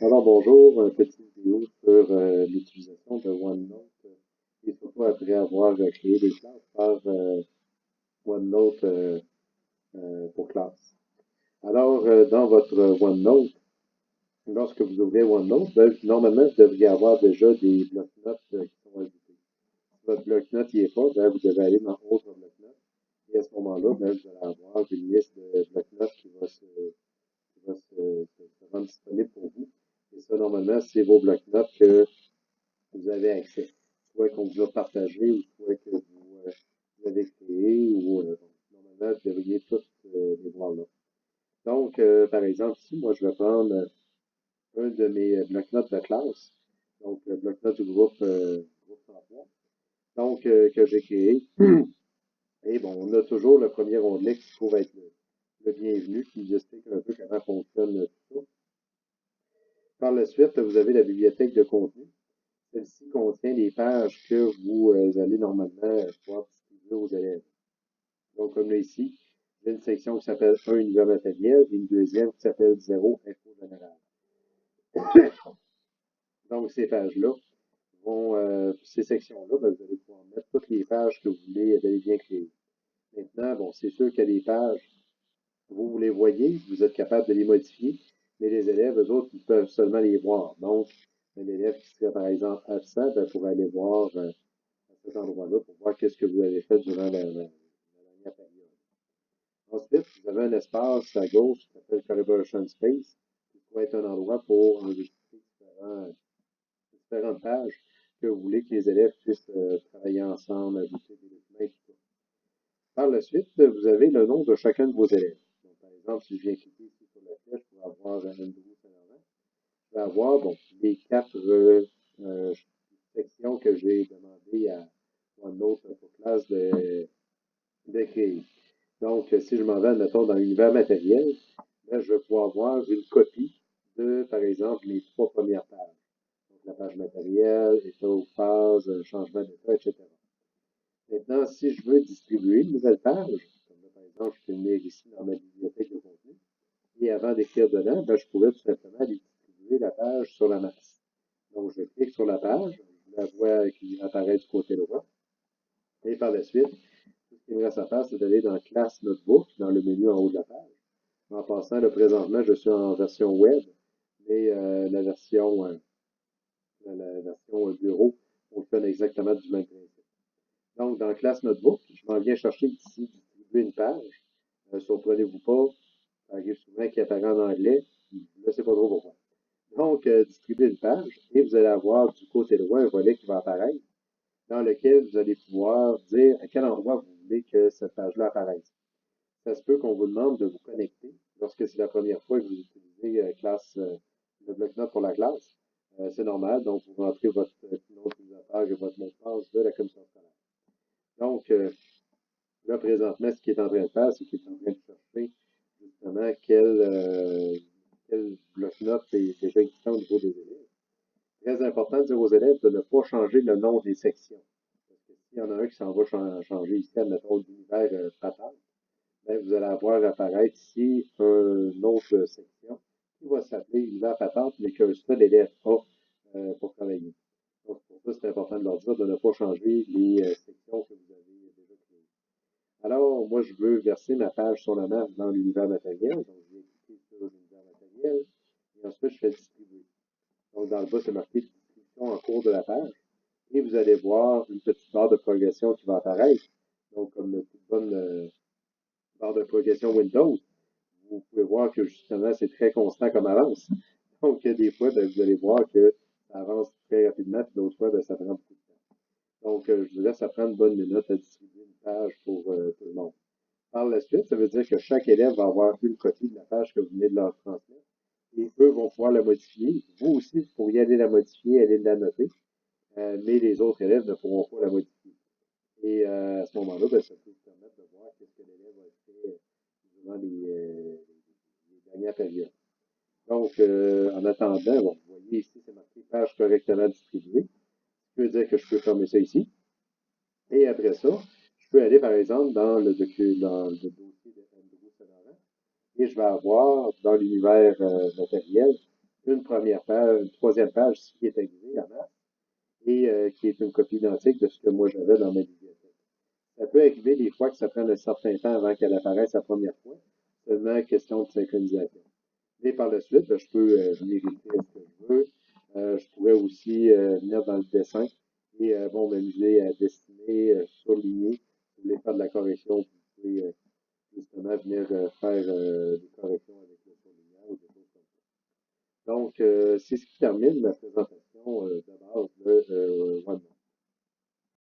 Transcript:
Alors bonjour, une petite vidéo sur l'utilisation de OneNote et surtout après avoir créé des classes par OneNote pour classe. Alors dans votre OneNote, lorsque vous ouvrez OneNote, ben, normalement vous devriez avoir déjà des blocs-notes qui sont ajoutés. Si votre bloc-notes n'y est pas, ben, vous devez aller dans Autres bloc-notes et à ce moment-là, ben, vous allez avoir une liste de bloc-notes qui va se rendre disponible pour vous. Et ça, normalement, c'est vos blocs-notes que vous avez accès. Soit qu'on vous a partagé ou soit que vous avez créé ou normalement, vous devriez tous les voir là. Donc, par exemple, ici, moi, je vais prendre un de mes blocs-notes de classe, donc le bloc-notes du groupe 103, donc que j'ai créé. Et bon, on a toujours le premier onglet qui se trouve être le bienvenu, qui nous explique un peu comment fonctionne tout ça. Par la suite, vous avez la bibliothèque de contenu. Celle-ci contient les pages que vous allez normalement pouvoir distribuer aux élèves. Donc, comme là ici, j'ai une section qui s'appelle 1 univers matériel et une deuxième qui s'appelle 0 info générale. Donc, ces pages-là ces sections-là, ben, vous allez pouvoir mettre toutes les pages que vous voulez bel et bien créer. Maintenant, bon, c'est sûr que les pages, vous les voyez, vous êtes capable de les modifier, mais les élèves, eux autres, ils peuvent seulement les voir. Donc, un élève qui serait, par exemple, absent, ben, pourrait aller voir à cet endroit-là pour voir qu'est-ce que vous avez fait durant la dernière période. Ensuite, vous avez un espace à gauche qui s'appelle Collaboration Space, qui pourrait être un endroit pour enregistrer différentes pages que vous voulez que les élèves puissent travailler ensemble, ajouter des documents et tout ça. Par la suite, vous avez le nom de chacun de vos élèves. Donc, par exemple, si je viens cliquer ici sur la flèche pour avoir Andrew Saint-Laurent, je vais avoir bon, les quatre sections que j'ai demandé à OneNote pour classe de créer. Donc, si je m'en vais, mettons, dans l'univers matériel, là, je vais pouvoir voir une copie de, par exemple, les trois premières pages. Donc, la page matérielle, état ou phase, changement d'état, etc. Maintenant, si je veux distribuer une nouvelle page, comme là, par exemple, je peux venir ici dans ma bibliothèque de contenu, et avant d'écrire dedans, ben, je pourrais tout simplement aller distribuer la page sur la masse. Donc, je clique sur la page, je la vois qui apparaît du côté droit, et par la suite, tout ce qui me reste à faire, c'est d'aller dans Classe Notebook, dans le menu en haut de la page. En passant, là, présentement, je suis en version web, mais la version bureau fonctionne exactement du même principe. Donc, dans Classe Notebook, je m'en viens chercher ici, distribuer une page. Surprenez-vous pas, ça arrive souvent qu'il apparaît en anglais. Je ne sais pas trop pourquoi. Donc, distribuer une page et vous allez avoir du côté droit un volet qui va apparaître dans lequel vous allez pouvoir dire à quel endroit vous voulez que cette page-là apparaisse. Ça se peut qu'on vous demande de vous connecter lorsque c'est la première fois que vous utilisez le bloc-notes pour la classe. C'est normal, donc vous rentrez votre nom d'utilisateur et votre mot de passe de la commission scolaire. Donc, là, présentement, ce qu'il est en train de faire, c'est qu'il est en train de chercher justement quel bloc-notes est déjà existant au niveau des élèves. Très important de dire aux élèves de ne pas changer le nom des sections. Parce que s'il y en a un qui s'en va changer ici, admettons, l'univers patente, ben, vous allez avoir apparaître ici une autre section qui va s'appeler univers patente, mais qu'un seul élève a pour travailler. Donc, pour ça, c'est important de leur dire de ne pas changer les sections que vous avez déjà créées. Alors, moi, je veux verser ma page sur la map dans l'univers matériel. Donc, je vais cliquer sur l'univers matériel et ensuite, je fais distribuer. Donc, dans le bas, c'est marqué distribution en cours de la page. Et vous allez voir une petite barre de progression qui va apparaître. Donc, comme une toute bonne barre de progression Windows, vous pouvez voir que justement, c'est très constant comme avance. Donc, des fois, ben, vous allez voir que ça avance très rapidement, puis d'autres fois, ben, ça prend beaucoup de temps. Donc, je vous laisse à prendre une bonne minute à distribuer une page pour tout le monde. Par la suite, ça veut dire que chaque élève va avoir une copie de la page que vous venez de leur transmettre et eux vont pouvoir la modifier. Vous aussi, vous pourriez aller la modifier, aller la noter, mais les autres élèves ne pourront pas la modifier. Et à ce moment-là, ben, ça peut vous permettre de voir ce que l'élève a fait durant les dernières périodes. Donc, en attendant, bon, vous voyez ici, c'est marqué page correctement distribuée. Je peux dire que je peux fermer ça ici. Et après ça, je peux aller, par exemple, dans le dossier de Andrew Saint-Laurent et je vais avoir dans l'univers matériel une première page, une troisième page qui est aiguisée à masse et qui est une copie identique de ce que moi j'avais dans ma bibliothèque. Ça peut arriver des fois que ça prenne un certain temps avant qu'elle apparaisse la première fois, seulement question de synchronisation. Mais par la suite, ben, je peux venir écrire ce que je veux. Je pourrais aussi venir dans le dessin et bon, m'amuser à dessiner, surligner. Si vous voulez faire de la correction, vous pouvez justement venir faire des corrections avec le surligneur ou des choses comme ça. Donc, c'est ce qui termine ma présentation de base de OneNote.